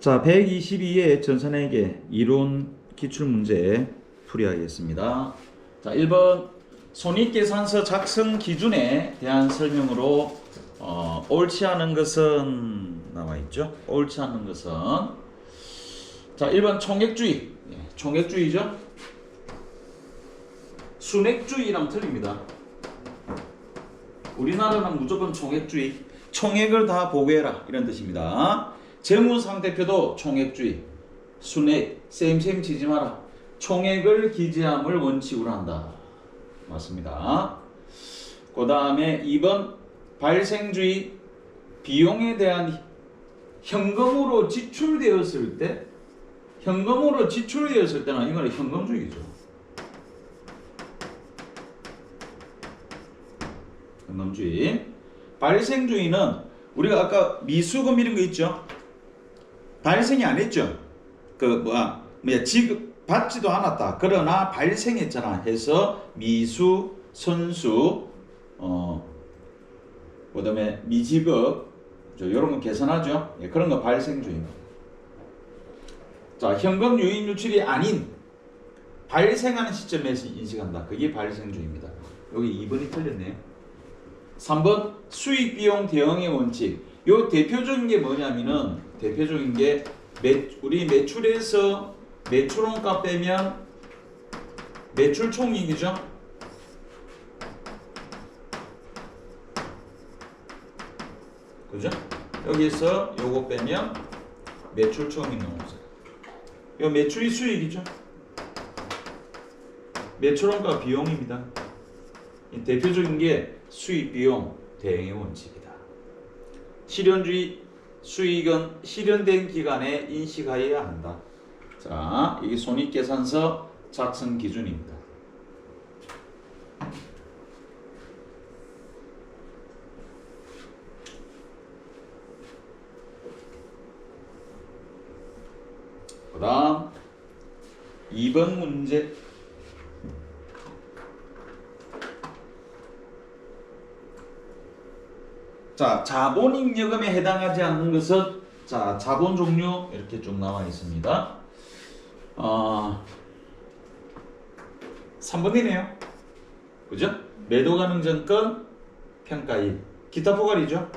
자, 122의 전산회계 이론 기출문제 풀이하겠습니다. 자, 1번 손익계산서 작성 기준에 대한 설명으로 옳지 않은 것은 나와있죠. 옳지 않은 것은 자, 1번 총액주의. 총액주의죠. 순액주의랑 틀립니다. 우리나라는 무조건 총액주의. 총액을 다 보고해라 이런 뜻입니다. 재무상태표도 총액주의. 순액, 셈셈 치지 마라. 총액을 기재함을 원칙으로 한다. 맞습니다. 그 다음에 2번 발생주의. 비용에 대한 현금으로 지출되었을 때, 현금으로 지출되었을 때는 이거는 현금주의죠. 현금주의. 발생주의는 우리가 아까 미수금 이런 거 있죠. 발생이 안 했죠. 지급 받지도 않았다. 그러나 발생했잖아. 해서 미수, 선수, 그다음에 미지급, 이런 거 계산하죠. 그런 거 발생주의입니다. 자, 현금 유인 유출이 아닌 발생하는 시점에서 인식한다. 그게 발생주의입니다. 여기 2번이 틀렸네요. 3번 수익 비용 대응의 원칙. 요 대표적인 게 뭐냐면은 대표적인 게 우리 매출에서 매출원가 빼면 매출 총이익이죠. 그죠? 여기서 요거 빼면 매출 총이익 나오죠. 요 매출이 수익이죠. 매출원가 비용입니다. 이 대표적인 게 수익 비용 대응의 원칙이다. 실현주의. 수익은 실현된 기간에 인식하여야 한다. 자, 이게 손익계산서 작성 기준입니다. 그 다음 2번 문제. 자, 자본잉여금에 해당하지 않는 것은 자, 자본 종류 이렇게 쭉 나와 있습니다. 3번이네요. 그죠? 매도 가능 전권, 평가이익, 기타 포괄이죠.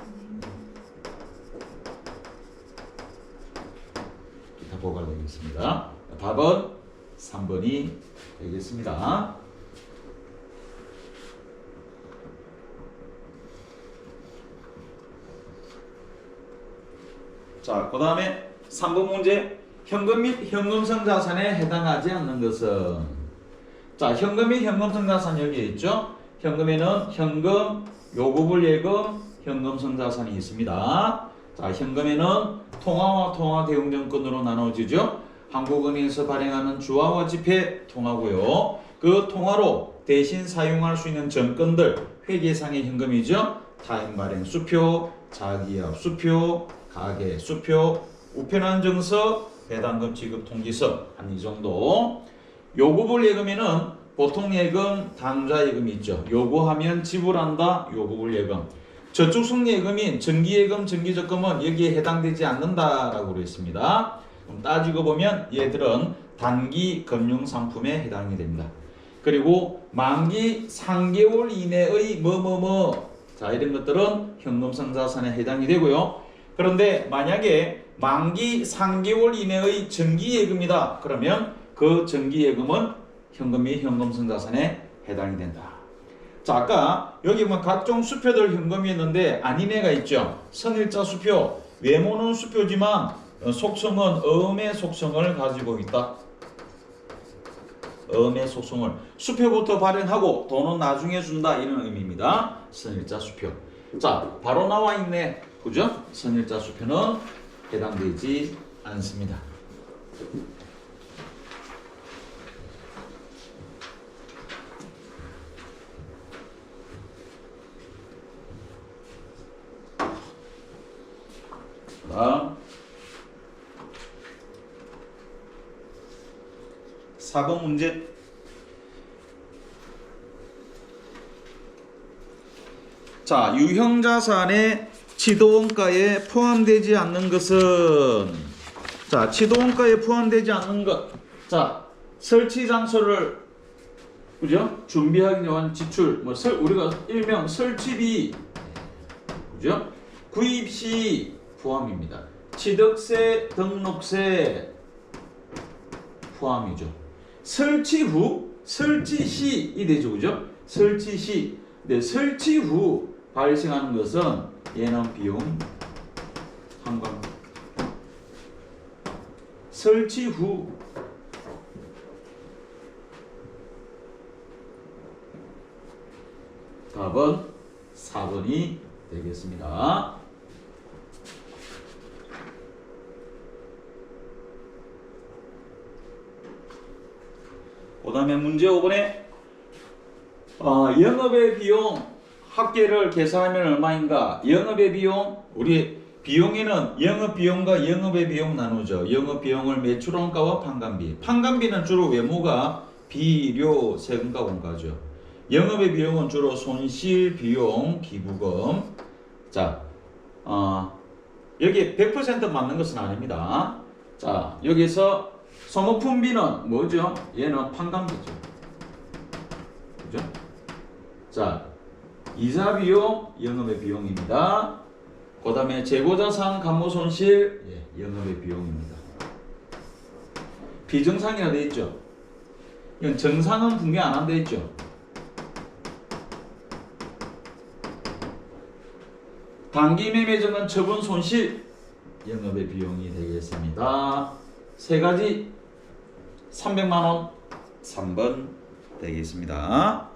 기타 포괄 되겠습니다. 답은 3번이 되겠습니다. 자, 그 다음에 3번 문제. 현금 및 현금성 자산에 해당하지 않는 것은. 자, 현금 및 현금성 자산 여기에 있죠. 현금에는 현금, 요구불 예금, 현금성 자산이 있습니다. 자, 현금에는 통화와 통화 대용정권으로 나눠지죠. 한국은행에서 발행하는 주화와 지폐 통화고요. 그 통화로 대신 사용할 수 있는 정권들, 회계상의 현금이죠. 타임 발행 수표, 자기압 수표, 가계 수표, 우편한 정서, 배당금 지급 통지서 한 이 정도. 요구불 예금에는 보통 예금, 당좌 예금이 있죠. 요구하면 지불한다. 요구불 예금. 저축성 예금인 정기예금, 정기적금은 여기에 해당되지 않는다라고 그랬습니다. 그럼 따지고 보면 얘들은 단기 금융상품에 해당이 됩니다. 그리고 만기 3개월 이내의 자, 이런 것들은 현금성 자산에 해당이 되고요. 그런데 만약에 만기 3개월 이내의 정기예금이다. 그러면 그 정기예금은 현금 및 현금성 자산에 해당이 된다. 자, 아까 여기 보면 각종 수표들 현금이었는데 아닌 애가 있죠. 선일자 수표. 외모는 수표지만 속성은 어음의 속성을 가지고 있다. 어음의 속성을. 수표부터 발행하고 돈은 나중에 준다. 이런 의미입니다. 선일자 수표. 자, 바로 나와 있네. 그죠? 선일자 수표는 해당되지 않습니다. 다음 4번 문제. 자, 유형자산의 지도원가에 포함되지 않는 것은 자, 치도원가에 포함되지 않는 것. 자, 설치 장소를 그죠? 준비하기 위한 지출. 뭐 우리가 일명 설치비. 그죠? 구입 시 포함입니다. 취득세, 등록세 포함이죠. 설치 후, 설치 시 이 되죠. 그죠? 설치 시. 네, 설치 후 발생하는 것은 얘는 비용 상관. 설치 후 답은 4번이 되겠습니다. 그 다음에 문제 5번에 영업의 비용 합계를 계산하면 얼마인가? 영업의 비용, 우리 비용에는 영업비용과 영업의 비용 나누죠. 영업비용을 매출원가와 판관비. 판관비는 주로 외모가 비료, 세금과 원가죠. 영업의 비용은 주로 손실, 비용, 기부금. 자, 여기 100% 맞는 것은 아닙니다. 자, 여기서 소모품비는 뭐죠? 얘는 판관비죠. 그죠? 자, 이자 비용, 영업의 비용입니다. 그 다음에 재고자산, 감모손실, 예, 영업의 비용입니다. 비정상이라 되어 있죠. 이건 정상은 분개 안 한 돼 있죠. 단기 매매점은 처분 손실, 영업의 비용이 되겠습니다. 세 가지 300만 원, 3번 되겠습니다.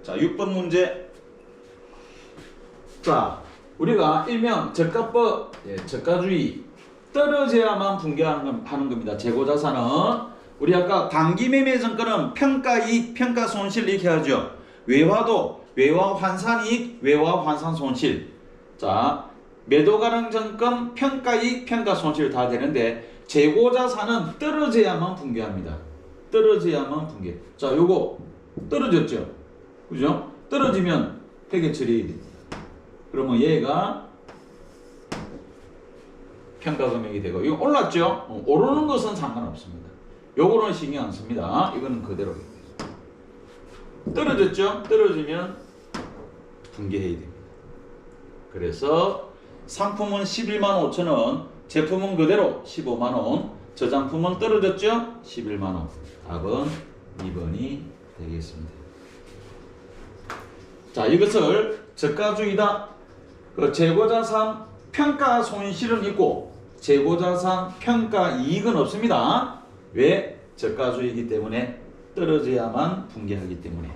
자, 6번 문제. 자, 우리가 일명 저가법, 예, 저가주의 떨어져야만 붕괴하는 겁니다. 재고자산은 우리 아까 단기매매 증권은 평가이익, 평가손실 이렇게 하죠. 외화도 외화환산이익, 외화환산손실. 자, 매도가능증권 평가이익, 평가손실 다 되는데 재고자산은 떨어져야만 붕괴합니다. 떨어져야만 붕괴. 자, 요거 떨어졌죠. 그죠? 떨어지면 회계 처리해야 됩니다. 그러면 얘가 평가금액이 되고 이거 올랐죠? 오르는 것은 상관없습니다. 요거는 신경 안 씁니다. 이거는 그대로 떨어졌죠? 떨어지면 붕괴해야 됩니다. 그래서 상품은 11만 5천 원, 제품은 그대로 15만 원, 저장품은 떨어졌죠? 11만 원. 답은 2번이 되겠습니다. 자, 이것을 저가주의다. 그 재고자산 평가 손실은 있고 재고자산 평가 이익은 없습니다. 왜? 저가주의이기 때문에 떨어져야만 붕괴하기 때문에.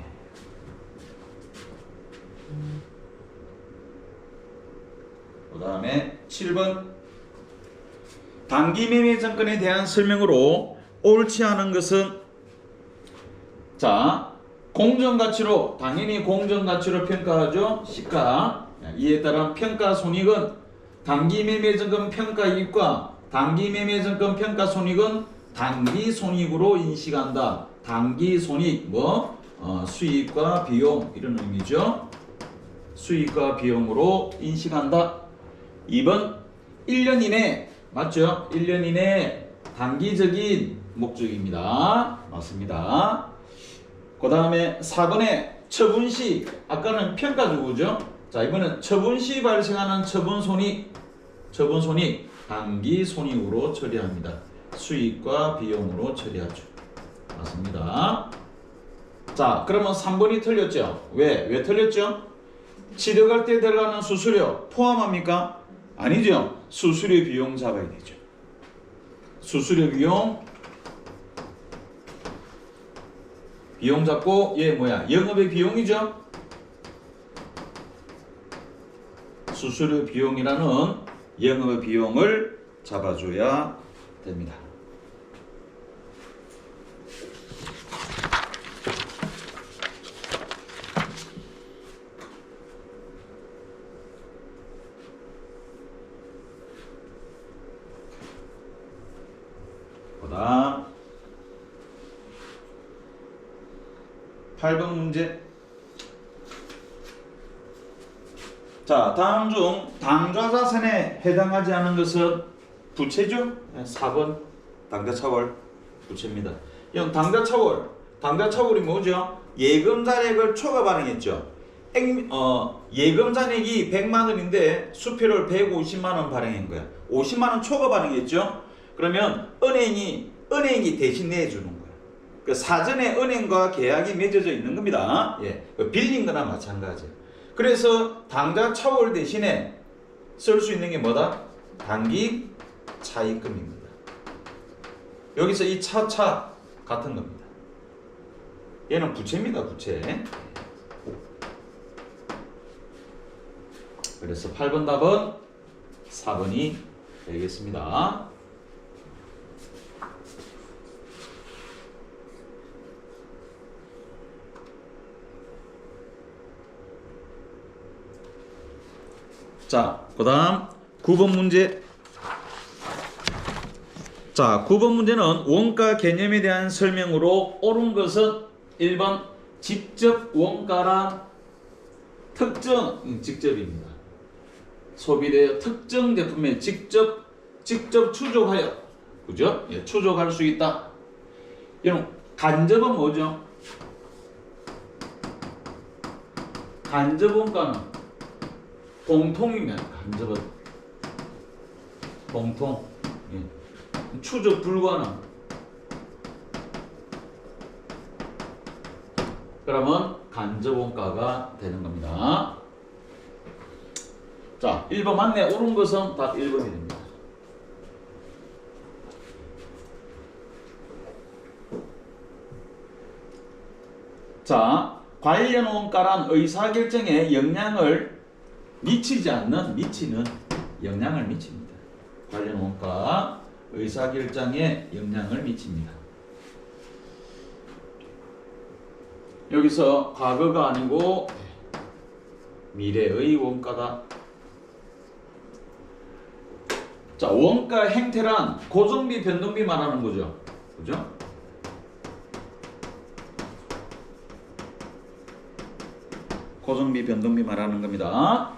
그 다음에 7번 단기매매증권에 대한 설명으로 옳지 않은 것은 자, 공정가치로 당연히 공정가치로 평가하죠. 시가. 이에 따른 평가손익은 단기매매증권 평가이익과 단기매매증권 평가손익은 단기손익으로 인식한다. 단기손익 수익과 비용 이런 의미죠. 수익과 비용으로 인식한다. 2번 1년 이내 맞죠? 1년 이내 단기적인 목적입니다. 맞습니다. 그 다음에 4번에 처분시 아까는 평가주고죠. 자, 이번엔 처분시 발생하는 처분손익 단기손익으로 처리합니다. 수익과 비용으로 처리하죠. 맞습니다. 자, 그러면 3번이 틀렸죠. 왜 틀렸죠? 취득할 때 들어가는 수수료 포함합니까? 아니죠. 수수료 비용 잡아야 되죠. 수수료 비용 잡고 얘 뭐야? 영업의 비용이죠. 수수료 비용이라는 영업의 비용을 잡아줘야 됩니다. 그다음 8번 문제. 자, 다음 중 당좌자산에 해당하지 않은 것은 부채죠? 4번 당좌차월 부채입니다. 이건 당좌차월. 당좌차월이 뭐죠? 예금 잔액을 초과 발행했죠. 예금 잔액이 100만 원인데 수표를 150만 원 발행한 거야. 50만 원 초과 발행했죠. 그러면 은행이 대신 내주는 거야. 그 사전에 은행과 계약이 맺어져 있는 겁니다. 예, 빌린 거나 마찬가지야. 그래서 당좌 차월 대신에 쓸 수 있는 게 뭐다? 단기 차입금입니다. 여기서 이 차차 같은 겁니다. 얘는 부채입니다. 부채. 그래서 8번 답은 4번이 되겠습니다. 자, 그 다음 9번 문제. 자, 9번 문제는 원가 개념에 대한 설명으로 옳은 것은 1번 직접 원가란 직접입니다. 소비되어 특정 제품에 직접 추적하여, 그죠? 예, 추적할 수 있다. 이런 간접은 뭐죠? 간접 원가는 공통이면 간접은 공통. 예. 추적 불가능. 그러면 간접 원가가 되는 겁니다. 자, 1번 맞네. 옳은 것은 답 1번이 됩니다. 자, 관련 원가란 의사결정에 영향을 미치는 영향을 미칩니다. 관련 원가 의사결정에 영향을 미칩니다. 여기서 과거가 아니고 미래의 원가다. 자, 원가 행태란 고정비, 변동비 말하는 거죠. 그죠? 고정비, 변동비 말하는 겁니다.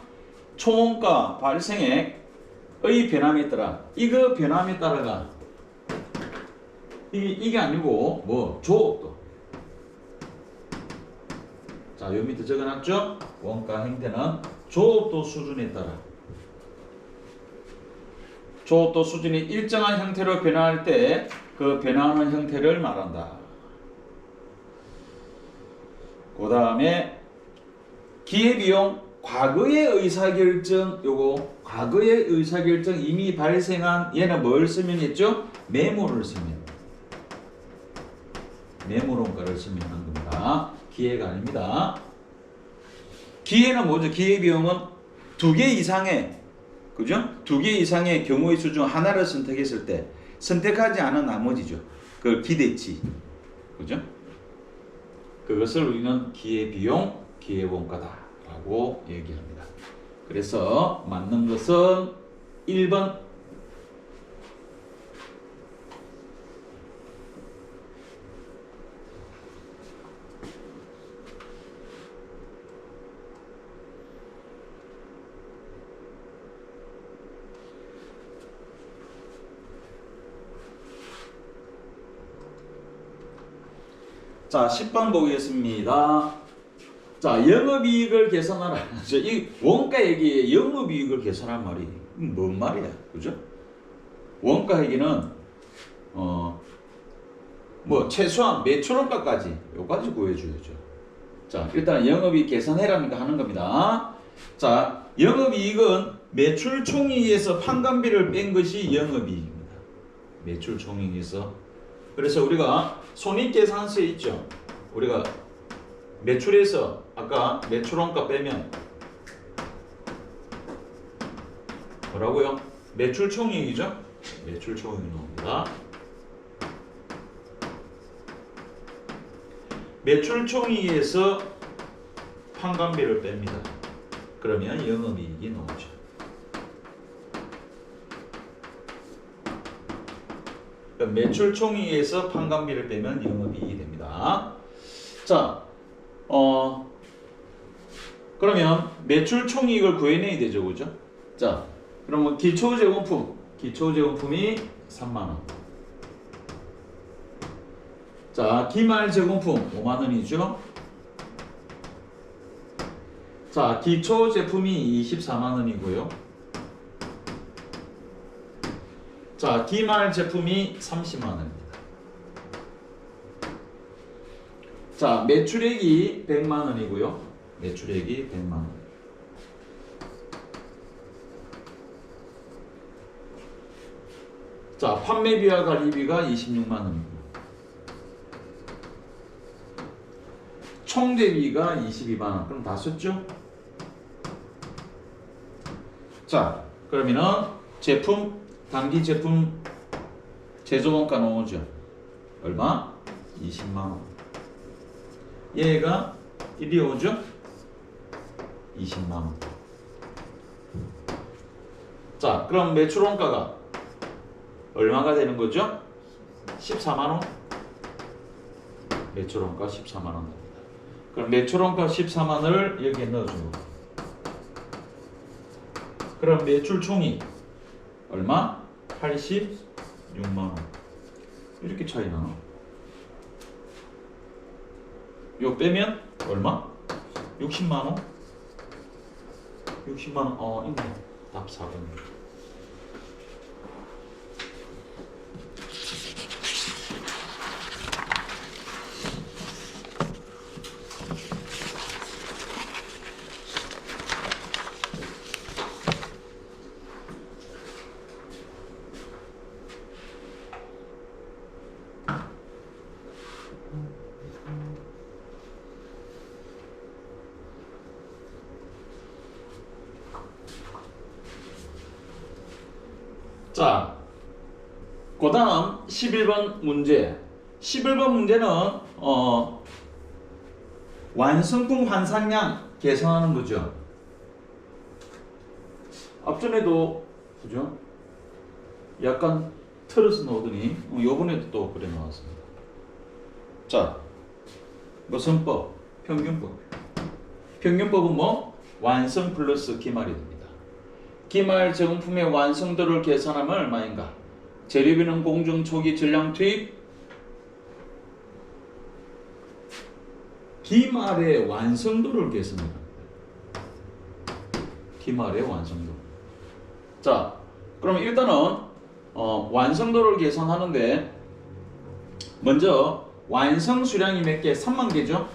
총원가 발생액의 변함에 따라, 이거 변함에 따라가 이게 아니고 뭐 조업도. 자, 요 밑에 적어놨죠? 원가 행태는 조업도 수준에 따라, 조업도 수준이 일정한 형태로 변화할 때 그 변화하는 형태를 말한다. 그 다음에 기회비용, 과거의 의사결정, 요거 과거의 의사결정 이미 발생한, 얘는 뭘 설명했죠? 메모를 설명. 메모론가를 설명한 겁니다. 기회가 아닙니다. 기회는 뭐죠? 기회비용은 2개 이상의, 그죠? 2개 이상의 경우의 수 중 하나를 선택했을 때 선택하지 않은 나머지죠. 그걸 기대치, 그죠? 그것을 우리는 기회비용, 기회원가다라고 얘기합니다. 그래서 맞는 것은 1번. 자, 10번 보겠습니다. 자, 영업이익을 계산하라. 이 원가 얘기에 영업이익을 계산한 말이 뭔 말이야, 그죠? 원가 얘기는 뭐 최소한 매출원가까지 요까지 구해줘야죠. 자, 일단 영업이익 계산해라니까 하는 겁니다. 자, 영업이익은 매출 총이익에서 판관비를 뺀 것이 영업이익입니다. 매출 총이익에서. 그래서 우리가 손익계산서에 있죠. 우리가 매출에서 아까 매출원가 빼면 뭐라고요? 매출총이익이죠? 매출총이익이 나옵니다. 매출총이익에서 판관비를 뺍니다. 그러면 영업이익이 나오죠. 그럼 매출 총이익에서 판관비를 빼면 영업이익이 됩니다. 자, 그러면 매출 총이익을 구해내야 되죠, 그죠? 자, 그러면 기초제공품이 3만 원. 자, 기말 제공품 5만 원이죠. 자, 기초 제품이 24만 원이고요. 자, 기말 제품이 30만 원입니다. 자, 매출액이 100만 원이고요. 매출액이 100만 원. 자, 판매비와 관리비가 26만 원입니다. 총대비가 22만 원. 그럼 다 썼죠? 자, 그러면은 단기 제품 제조원가 나오죠. 얼마? 20만 원. 얘가 이리 오죠? 20만 원. 자, 그럼 매출원가가 얼마가 되는 거죠? 14만 원. 매출원가 14만 원 됩니다. 그럼 매출원가 14만 원을 여기에 넣어주고. 그럼 매출 총이 얼마? 86만 원. 이렇게 차이 나나? 요 빼면 얼마? 60만 원? 60만 원. 있네. 답 4번. 자, 그 다음 11번 문제. 11번 문제는 완성품 환산량 계산하는 거죠. 앞전에도 그죠? 약간 틀어서 나오더니 요번에도 또 그래 나왔습니다. 자, 무슨법? 평균법. 평균법은 뭐? 완성 플러스 기말이 됩니다. 기말 제공품의 완성도를 계산하면 얼마인가? 재료비는 공정 초기 전량 투입. 기말의 완성도를 계산합니다. 기말의 완성도. 자, 그럼 일단은 완성도를 계산하는데 먼저 완성 수량이 몇 개? 3만 개죠?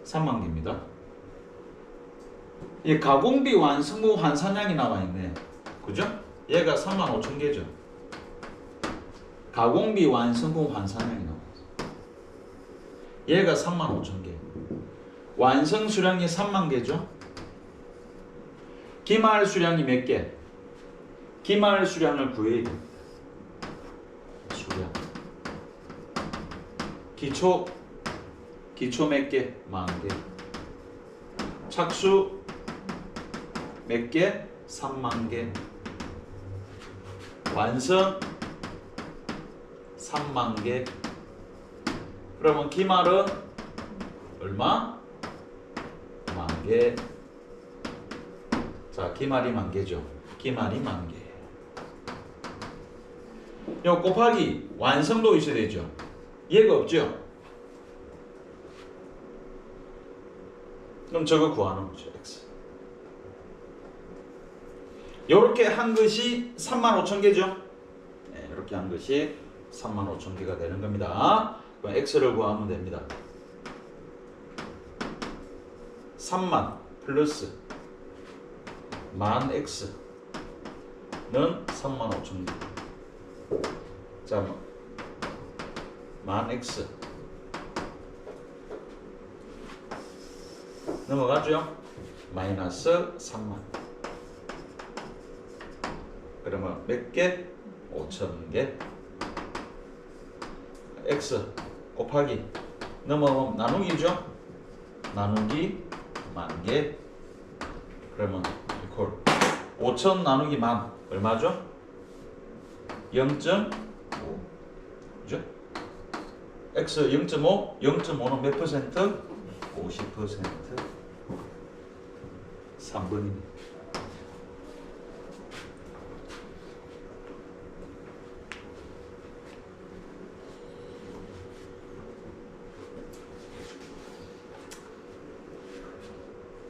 3만 개입니다. 이 가공비 완성후 환산량이 나와 있네. 그죠? 얘가 3만 5천 개죠. 가공비 완성후 환산량이 나와 있어. 얘가 3만 5천 개. 완성 수량이 3만 개죠. 기말 수량이 몇 개? 기말 수량을 구해야 됩니다. 수량. 기초 몇 개? 10,000 개. 착수 몇 개? 3만 개. 완성 3만 개. 그러면 기말은 얼마? 1만 개. 자, 기말이 1만 개죠. 기말이 1만 개. 요 곱하기 완성도 있어야 되죠. 얘가 없죠. 그럼 저거 구하는 거죠. X. 요렇게 한 것이 35,000개죠. 네, 이렇게 한 것이 35,000개가 되는 겁니다. 그럼 X를 구하면 됩니다. 3만 플러스 만 X는 35,000개. 자, 만 X 넘어가죠? 마이너스 3만. 그러면 몇 개? 5,000개. X 곱하기 넘어가면 나누기죠? 나누기 10,000개. 그러면 이퀄 5,000 나누기 만 얼마죠? 0.5. 그죠? x 0.5, 0.5는 몇 퍼센트? 50%. 3번입니다.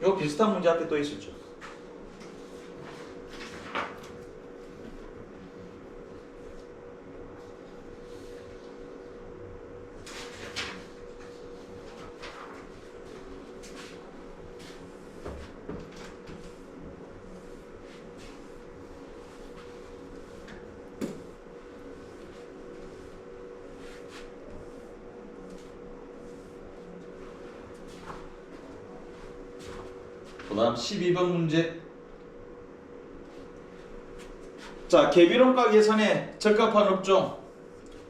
요 비슷한 문제 앞에 또 있었죠. 그 다음 12번 문제. 자, 계비론가 계산에 적합한 업종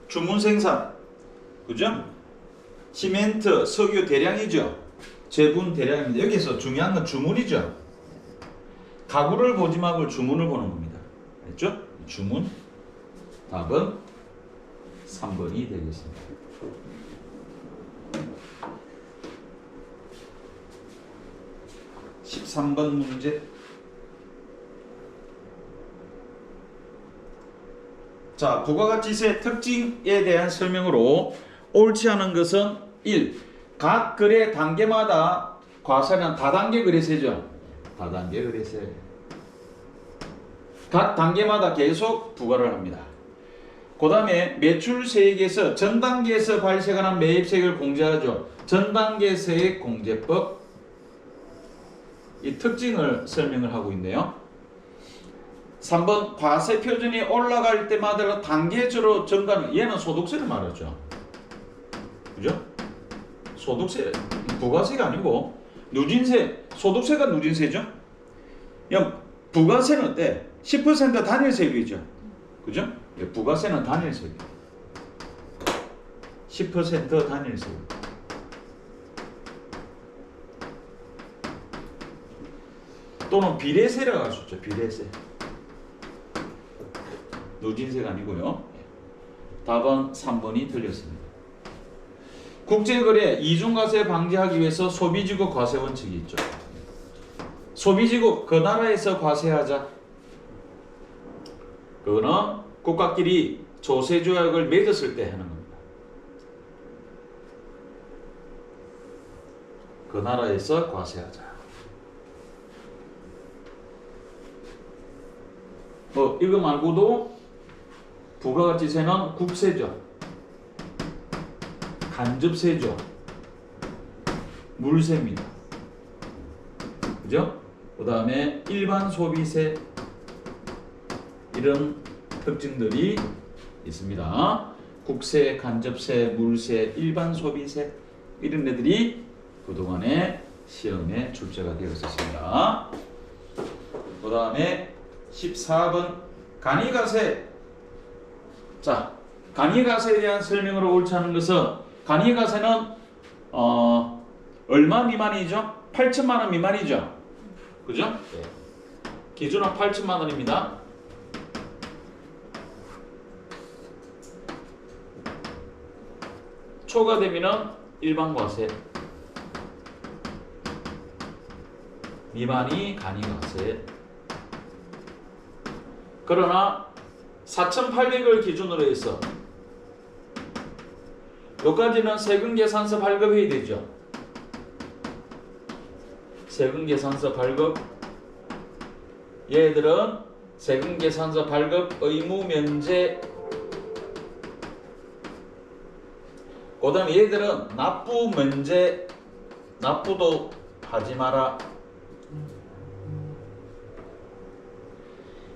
주문 생산, 그죠? 시멘트, 석유 대량이죠. 제분 대량입니다. 여기서 중요한 건 주문이죠. 가구를 보지 말고 주문을 보는 겁니다. 알죠? 주문. 답은 3번이 되겠습니다. 13번 문제. 자, 부가가치세 특징에 대한 설명으로 옳지 않은 것은 1. 각 거래 단계마다 과세는 다단계 거래세죠. 다단계 거래세. 각 단계마다 계속 부과를 합니다. 그 다음에 매출세액에서 전 단계에서 발생하는 매입세액을 공제하죠. 전 단계 세액 공제법. 이 특징을 설명을 하고 있네요. 3번 과세 표준이 올라갈 때마다 단계적으로 증가는, 얘는 소득세를 말하죠. 그죠? 소득세, 부가세가 아니고 누진세, 소득세가 누진세죠. 부가세는 어때? 10% 단일세율이죠. 그죠? 부가세는 단일세율. 10% 단일세율. 또는 비례세라고 할 수 있죠. 비례세. 누진세가 아니고요. 답은 3번이 틀렸습니다. 국제거래 이중과세 방지하기 위해서 소비지국 과세 원칙이 있죠. 소비지국 그 나라에서 과세하자. 그거는 국가끼리 조세조약을 맺었을 때 하는 겁니다. 그 나라에서 과세하자. 이거 말고도 부가가치세는 국세죠. 간접세죠. 물세입니다. 그죠? 그 다음에 일반 소비세, 이런 특징들이 있습니다. 국세, 간접세, 물세, 일반 소비세, 이런 애들이 그동안에 시험에 출제가 되었습니다. 그 다음에 14번 간이가세. 자, 간이가세에 대한 설명으로 옳지 않은 것은, 간이가세는 얼마 미만이죠? 8천만 원 미만이죠. 그죠? 네. 기준은 8천만 원입니다. 초과되면은 일반 과세, 미만이 간이가세. 그러나 4,800을 기준으로 해서 여기까지는 세금계산서 발급해야 되죠. 세금계산서 발급. 얘들은 세금계산서 발급 의무 면제. 그 다음에 얘들은 납부 면제. 납부도 하지 마라.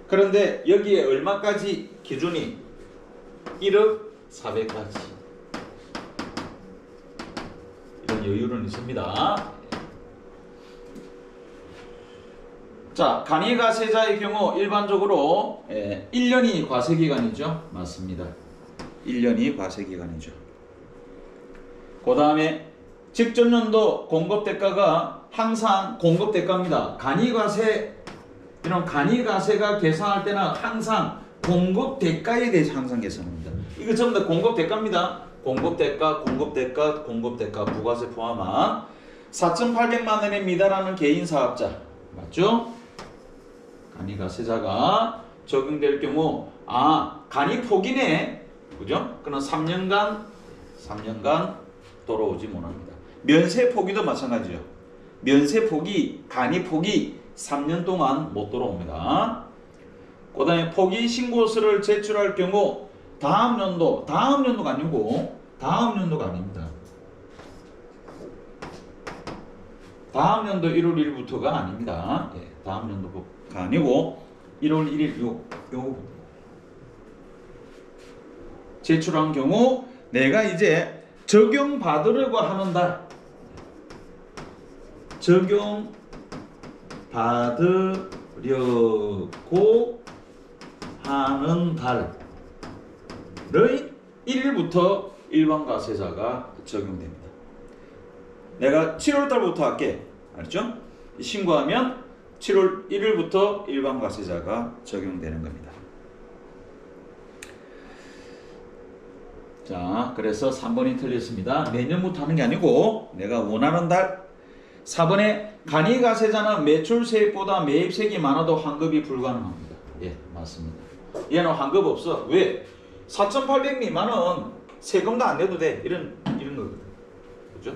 그런데 여기에 얼마까지 기준이? 1억 400까지. 이런 여유는 있습니다. 자, 간이가세자의 경우 일반적으로 1년이 과세기간이죠. 맞습니다. 1년이 과세기간이죠. 그 다음에 직전년도 공급대가가 항상 공급대가입니다. 간이가세, 이런 간이가세가 계산할 때는 항상 공급 대가에 대해서 항상 계산합니다. 이거 전부 다 공급 대가입니다. 공급 대가, 부가세 포함한 4,800만 원에 미달하는 개인 사업자 맞죠? 간이가세자가 적용될 경우 간이 포기네 그죠? 그럼 3년간 돌아오지 못합니다. 면세 포기도 마찬가지죠. 면세 포기, 간이 포기 3년 동안 못 돌아옵니다. 그 다음에 포기 신고서를 제출할 경우 다음 연도가 아니고 다음 연도가 아닙니다. 다음 연도 1월 1일부터가 아닙니다. 예, 다음 연도가 아니고 1월 1일 요 제출한 경우 내가 이제 적용받으려고 하는 달 적용받으려고 하는 달의 1일부터 일반과세자가 적용됩니다. 내가 7월 달부터 할게. 알죠? 신고하면 7월 1일부터 일반과세자가 적용되는 겁니다. 자, 그래서 3번이 틀렸습니다. 내년부터 하는 게 아니고 내가 원하는 달 4번에 간이가세자는 매출세액보다 매입세액이 많아도 환급이 불가능합니다. 예, 맞습니다. 얘는 환급 없어. 왜? 4,800 미만은 세금도 안 내도 돼. 이런 거거든. 그죠?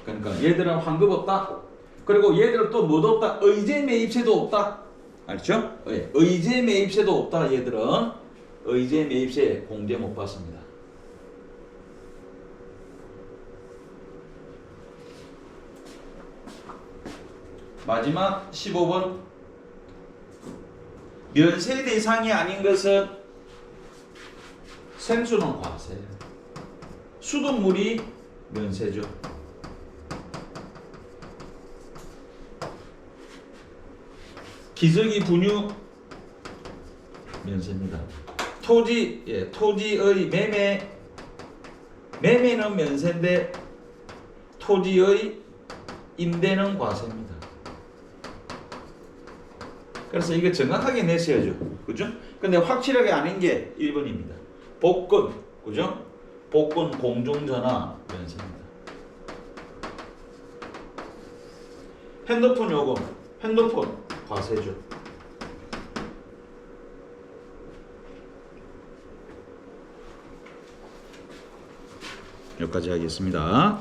그러니까 얘들은 환급 없다. 그리고 얘들은 또 뭐도 없다. 의제 매입세도 없다. 알죠? 예, 의제 매입세도 없다. 얘들은 의제 매입세 공제 못 받습니다. 마지막 15번 면세 대상이 아닌 것은 생수는 과세, 수돗물이 면세죠. 기저귀 분유 면세입니다. 토지의 매매는 면세인데 토지의 임대는 과세입니다. 그래서 이거 정확하게 내셔야죠. 그죠? 근데 확실하게 아닌 게 1번입니다. 복권, 그죠? 복권 공중전화 면세입니다. 핸드폰 요금, 핸드폰 과세죠. 여기까지 하겠습니다.